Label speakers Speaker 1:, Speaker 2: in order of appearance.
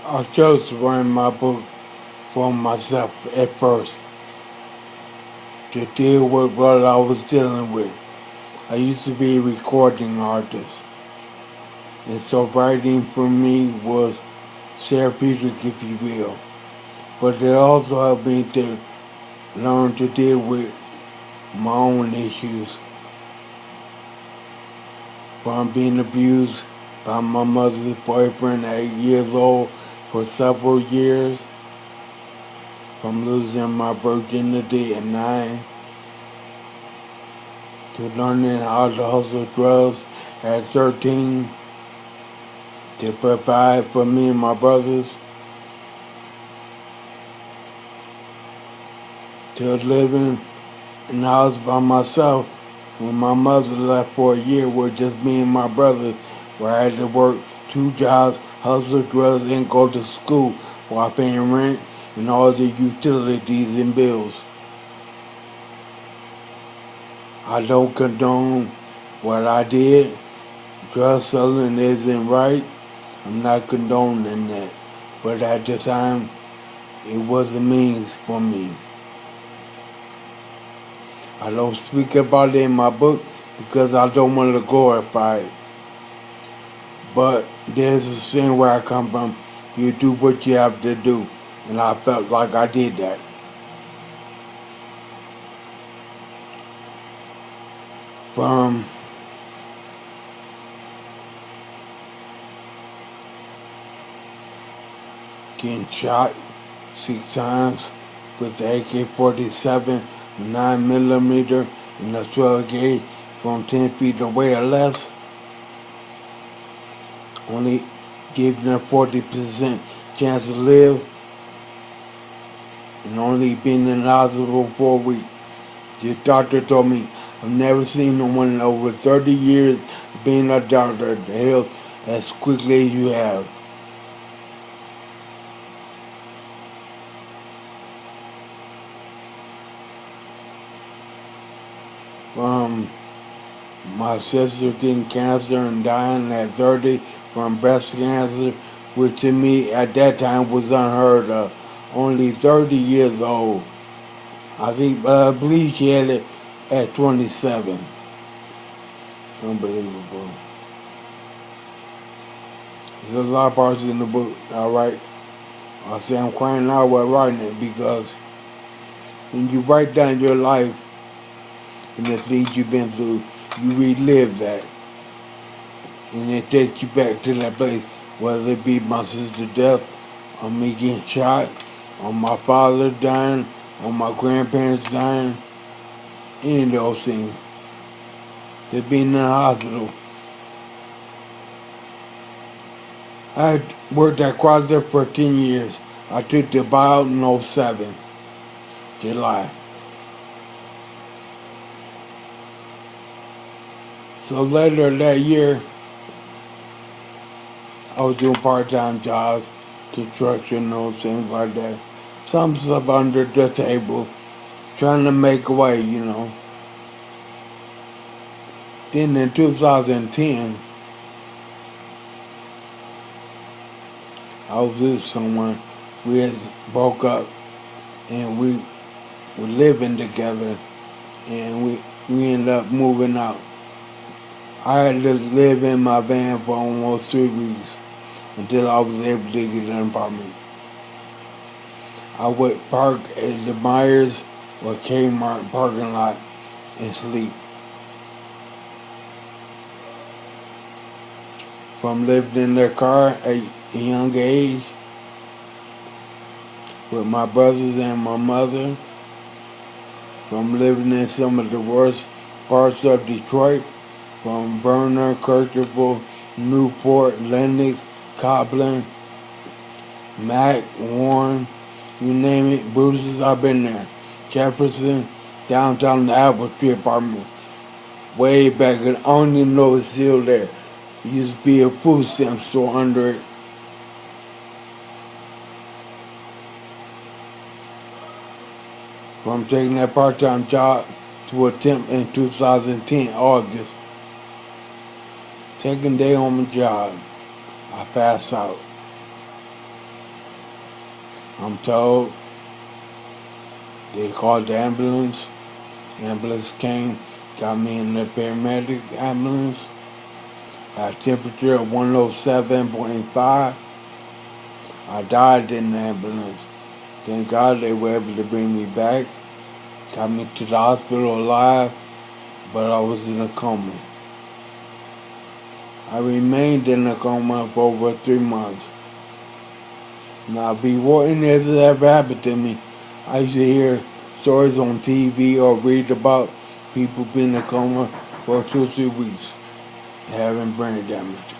Speaker 1: I chose to write my book for myself at first to deal with what I was dealing with. I used to be a recording artist, and so writing for me was therapeutic, if you will. But it also helped me to learn to deal with my own issues, from being abused by my mother's boyfriend at 8 years old for several years, from losing my virginity at 9, to learning how to hustle drugs at 13, to provide for me and my brothers, to living in the house by myself when my mother left for a year with just me and my brothers, where I had to work 2 jobs, hustle drugs, and go to school while paying rent and all the utilities and bills. I don't condone what I did. Drug selling isn't right. I'm not condoning that. But at the time, it was a means for me. I don't speak about it in my book because I don't want to glorify it. But there's a saying where I come from, you do what you have to do. And I felt like I did that. From getting shot 6 times with the AK-47, 9mm, and a 12 gauge from 10 feet away or less, only giving a 40% chance to live, and only being in the hospital for a week. The doctor told me, I've never seen no one in over 30 years being a doctor to heal as quickly as you have. From my sister getting cancer and dying at 30 from breast cancer, which to me at that time was unheard of. Only 30 years old. I believe she had it at 27. Unbelievable. There's a lot of parts in the book, alright? I say I'm crying out while writing it because when you write down your life and the things you've been through, you relive that. And it takes you back to that place, whether it be my sister's death, or me getting shot, or my father dying, or my grandparents dying, any of those things. To being in the hospital. I worked at Chrysler for 10 years. I took the buyout in '07, July. So later that year, I was doing part-time jobs, construction, those things like that. Some stuff under the table, trying to make a way, you know. Then in 2010, I was with someone. We had broke up, and we were living together, and we ended up moving out. I had to live in my van for almost 3 weeks until I was able to get an apartment. I would park at the Myers or Kmart parking lot and sleep. From living in their car at a young age with my brothers and my mother, from living in some of the worst parts of Detroit, from Vernon, Kirkville, Newport, Lenox, Coplin, Mack, Warren, you name it, Bruce's, I've been there. Jefferson, downtown the Apple Street apartment, way back, and I don't even know it's still there. There used to be a food stamp store under it. From taking that part-time job to a temp in 2010, August. Second day on the job, I passed out. I'm told they called the ambulance. The ambulance came, got me in the paramedic ambulance. Had a temperature of 107.5. I died in the ambulance. Thank God they were able to bring me back. Got me to the hospital alive, but I was in a coma. I remained in a coma for over 3 months. Now, before any of this ever happened to me, I used to hear stories on TV or read about people being in a coma for 2 or 3 weeks having brain damage.